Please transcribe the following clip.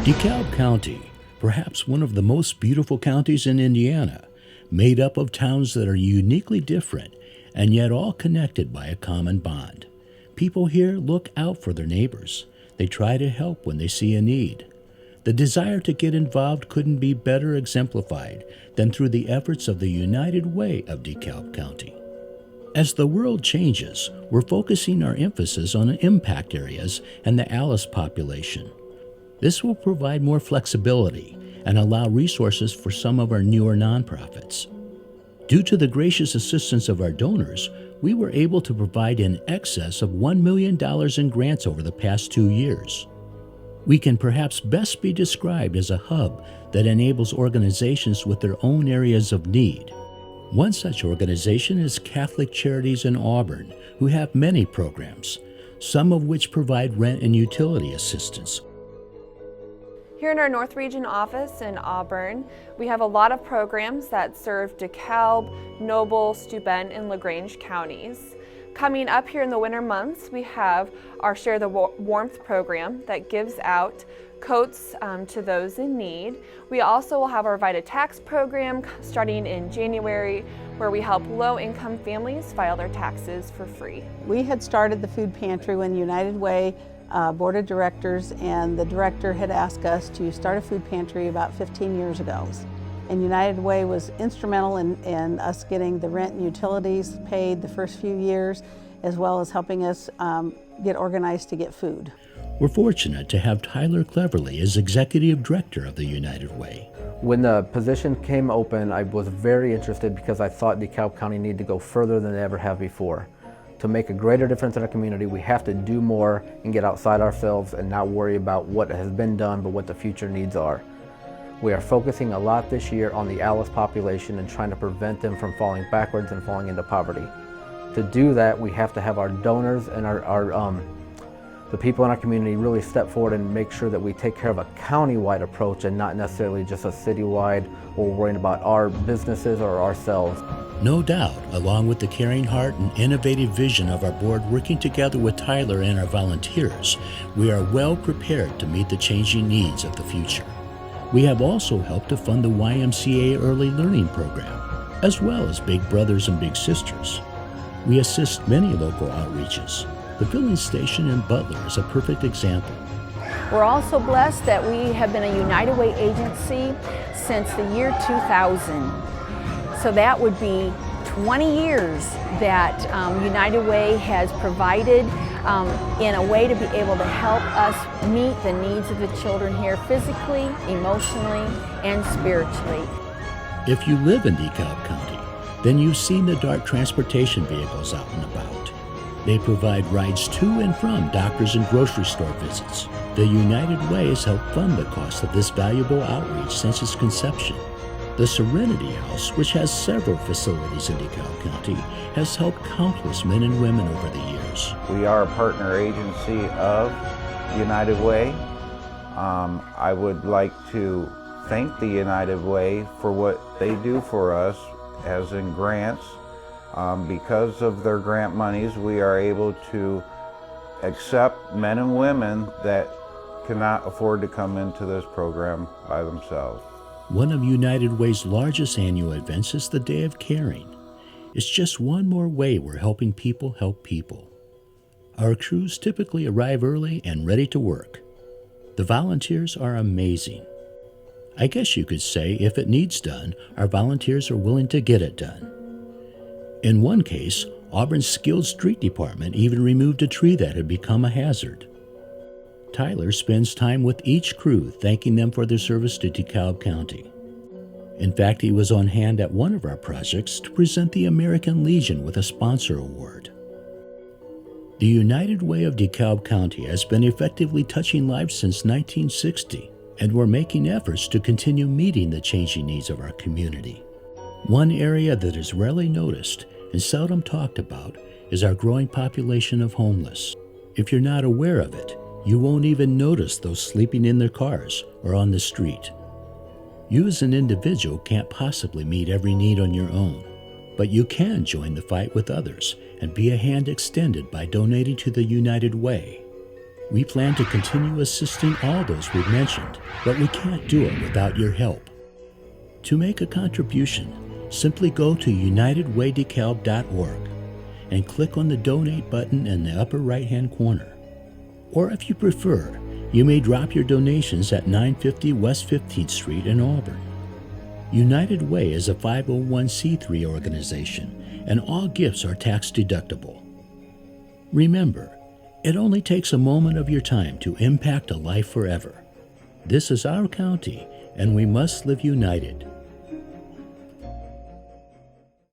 DeKalb County, perhaps one of the most beautiful counties in Indiana, made up of towns that are uniquely different and yet all connected by a common bond. People here look out for their neighbors. They try to help when they see a need. The desire to get involved couldn't be better exemplified than through the efforts of the United Way of DeKalb County. As the world changes, we're focusing our emphasis on impact areas and the Alice population. This will provide more flexibility and allow resources for some of our newer nonprofits. Due to the gracious assistance of our donors, we were able to provide in excess of $1 million in grants over the past 2 years. We can perhaps best be described as a hub that enables organizations with their own areas of need. One such organization is Catholic Charities in Auburn, who have many programs, some of which provide rent and utility assistance. Here in our North Region office in Auburn, we have a lot of programs that serve DeKalb, Noble, Steuben, and LaGrange counties. Coming up here in the winter months, we have our Share the Warmth program that gives out coats to those in need. We also will have our Vita Tax program starting in January, where we help low-income families file their taxes for free. We had started the food pantry when United Way Board of Directors and the director had asked us to start a food pantry about 15 years ago. And United Way was instrumental in us getting the rent and utilities paid the first few years, as well as helping us get organized to get food. We're fortunate to have Tyler Cleverly as Executive Director of the United Way. When the position came open, I was very interested because I thought DeKalb County needed to go further than they ever have before. To make a greater difference in our community, we have to do more and get outside ourselves and not worry about what has been done, but what the future needs are. We are focusing a lot this year on the Alice population and trying to prevent them from falling backwards and falling into poverty. To do that, we have to have our donors and the people in our community really step forward and make sure that we take care of a county-wide approach and not necessarily just a city-wide or worrying about our businesses or ourselves. No doubt, along with the caring heart and innovative vision of our board working together with Tyler and our volunteers, we are well prepared to meet the changing needs of the future. We have also helped to fund the YMCA Early Learning Program, as well as Big Brothers and Big Sisters. We assist many local outreaches. The filling station in Butler is a perfect example. We're also blessed that we have been a United Way agency since the year 2000. So that would be 20 years that United Way has provided in a way to be able to help us meet the needs of the children here physically, emotionally, and spiritually. If you live in DeKalb County, then you've seen the DART transportation vehicles out and about. They provide rides to and from doctors and grocery store visits. The United Way has helped fund the cost of this valuable outreach since its conception. The Serenity House, which has several facilities in DeKalb County, has helped countless men and women over the years. We are a partner agency of United Way. I would like to thank the United Way for what they do for us, as in grants. Because of their grant monies, we are able to accept men and women that cannot afford to come into this program by themselves. One of United Way's largest annual events is the Day of Caring. It's just one more way we're helping people help people. Our crews typically arrive early and ready to work. The volunteers are amazing. I guess you could say if it needs done, our volunteers are willing to get it done. In one case, Auburn's Skilled Street Department even removed a tree that had become a hazard. Tyler spends time with each crew, thanking them for their service to DeKalb County. In fact, he was on hand at one of our projects to present the American Legion with a sponsor award. The United Way of DeKalb County has been effectively touching lives since 1960, and we're making efforts to continue meeting the changing needs of our community. One area that is rarely noticed and seldom talked about is our growing population of homeless. If you're not aware of it, you won't even notice those sleeping in their cars or on the street. You as an individual can't possibly meet every need on your own, but you can join the fight with others and be a hand extended by donating to the United Way. We plan to continue assisting all those we've mentioned, but we can't do it without your help. To make a contribution, simply go to unitedwaydekalb.org and click on the Donate button in the upper right-hand corner. Or if you prefer, you may drop your donations at 950 West 15th Street in Auburn. United Way is a 501c3 organization, and all gifts are tax deductible. Remember, it only takes a moment of your time to impact a life forever. This is our county, and we must live united.